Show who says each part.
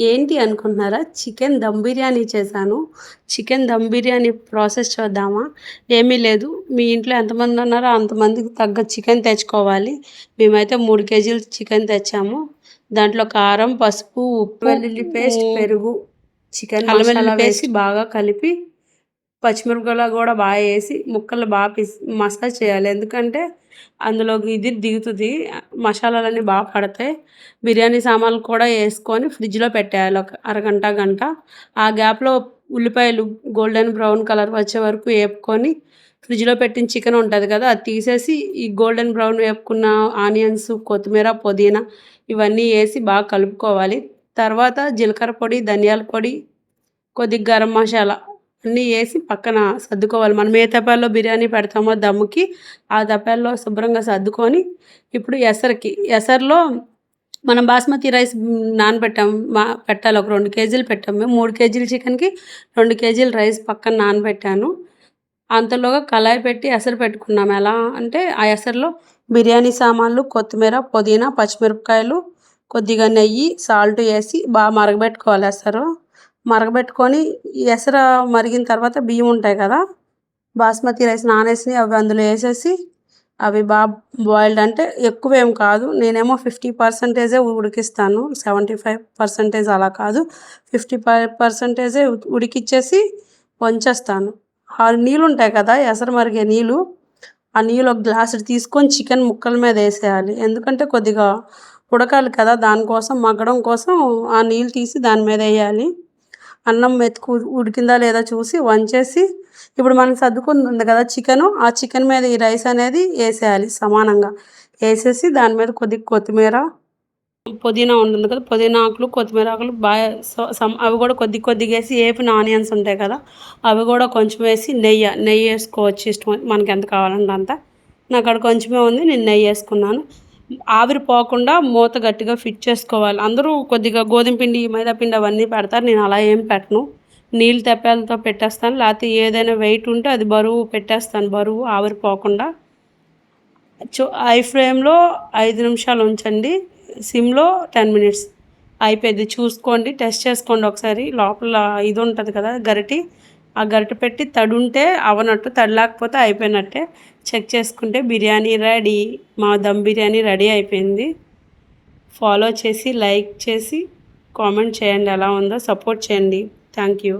Speaker 1: ఏంటి అనుకుంటున్నారా? చికెన్ దమ్ బిర్యానీ చేశాను. చికెన్ దమ్ బిర్యానీ ప్రాసెస్ చూద్దామా? ఏమీ లేదు. మీ ఇంట్లో ఎంతమంది ఉన్నారో అంతమందికి తగ్గ చికెన్ తెచ్చుకోవాలి. మేమైతే 3 కేజీలు చికెన్ తెచ్చాము. దాంట్లో కారం, పసుపు, ఉప్పు, వెల్లుల్లి పేస్ట్, పెరుగు, చికెన్ మసాలా వేసి బాగా కలిపి పచ్చిమిరపకాయలు కూడా బాగా వేసి ముక్కలు బాగా మసాజ్ చేయాలి. ఎందుకంటే అందులోకి ఇది దిగుతుంది, మసాలాలన్నీ బాగా పడతాయి. బిర్యానీ సామాన్లు కూడా వేసుకొని ఫ్రిడ్జ్లో పెట్టేయాలి ఒక అరగంట గంట. ఆ గ్యాప్లో ఉల్లిపాయలు గోల్డెన్ బ్రౌన్ కలర్ వచ్చే వరకు వేపుకొని ఫ్రిడ్జ్లో పెట్టిన చికెన్ ఉంటుంది కదా, అది తీసేసి ఈ గోల్డెన్ బ్రౌన్ వేపుకున్న ఆనియన్స్, కొత్తిమీర, పుదీనా ఇవన్నీ వేసి బాగా కలుపుకోవాలి. తర్వాత జీలకర్ర పొడి, ధనియాల పొడి, కొద్దిగా గరం మసాలా అన్నీ వేసి పక్కన సర్దుకోవాలి. మనం ఏ తపాల్లో బిర్యానీ పెడతామో దమ్ముకి ఆ తపాల్లో శుభ్రంగా సర్దుకొని ఇప్పుడు ఎసరులో మనం బాస్మతి రైస్ నానబెట్టాము, పెట్టాలి. ఒక 2 కేజీలు పెట్టాము. మేము 3 కేజీల చికెన్కి 2 కేజీలు రైస్ పక్కన నానబెట్టాను. అంతలోగా కళాయి పెట్టి ఎసరు పెట్టుకున్నాము. ఎలా అంటే ఆ ఎసరులో బిర్యానీ సామాన్లు, కొత్తిమీర, పుదీనా, పచ్చిమిరపకాయలు, కొద్దిగా నెయ్యి, సాల్ట్ వేసి బాగా మరగబెట్టుకోవాలి. ఎసరు మరగబెట్టుకొని ఎసరు మరిగిన తర్వాత బియ్యం ఉంటాయి కదా, బాస్మతి రైస్ నానేసి అవి అందులో వేసేసి అవి బాగా బాయిల్డ్ అంటే ఎక్కువేం కాదు. నేనేమో 50% ఉడికిస్తాను, 75% అలా కాదు, 50% ఉడికిచ్చేసి వంచేస్తాను. ఆ నీళ్ళు ఉంటాయి కదా, ఎసరు మరిగే నీళ్ళు, ఆ నీళ్ళు ఒక గ్లాసుడు తీసుకొని చికెన్ ముక్కల మీద వేసేయాలి. ఎందుకంటే కొద్దిగా ఉడకాలి కదా, దానికోసం మగ్గడం కోసం ఆ నీళ్ళు తీసి దాని మీద వేయాలి. అన్నం మెతుకు ఉడికిందా లేదా చూసి వంచేసి ఇప్పుడు మనం సర్దుకుని ఉంది కదా చికెను, ఆ చికెన్ మీద ఈ రైస్ అనేది వేసేయాలి సమానంగా. వేసేసి దాని మీద కొద్దిగా కొత్తిమీర, పుదీనా ఉంటుంది కదా, పుదీనా ఆకులు, కొత్తిమీర ఆకులు బాగా అవి కూడా కొద్దిగా వేసి వేపిన ఆనియన్స్ ఉంటాయి కదా అవి కూడా కొంచెం వేసి నెయ్యి వేసుకోవచ్చు ఇష్టం మనకి ఎంత కావాలంటే అంత. నాకు అక్కడ కొంచెమే ఉంది, నేను నెయ్యి వేసుకున్నాను. ఆవిరి పోకుండా మూత గట్టిగా ఫిట్ చేసుకోవాలి. అందరూ కొద్దిగా గోధుమ పిండి, మైదా పిండి అవన్నీ పెడతారు, నేను అలా ఏం పెట్టను. నీళ్ళు తెప్పాలతో పెట్టేస్తాను, లేకపోతే ఏదైనా వెయిట్ ఉంటే అది బరువు పెట్టేస్తాను, బరువు ఆవిరి పోకుండా. హై ఫ్లేమ్లో 5 నిమిషాలు ఉంచండి, సిమ్లో 10 మినిట్స్ అయిపోయింది. చూసుకోండి, టెస్ట్ చేసుకోండి ఒకసారి. లోపల ఇది ఉంటుంది కదా గరిటె, ఆ గరిటె పెట్టి తడి ఉంటే అవనట్టు, తడి లేకపోతే అయిపోయినట్టే. చెక్ చేసుకుంటే బిర్యానీ రెడీ. మా దమ్ బిర్యానీ రెడీ అయిపోయింది. ఫాలో చేసి, లైక్ చేసి, కామెంట్ చేయండి, ఎలా ఉందో సపోర్ట్ చేయండి. Thank you.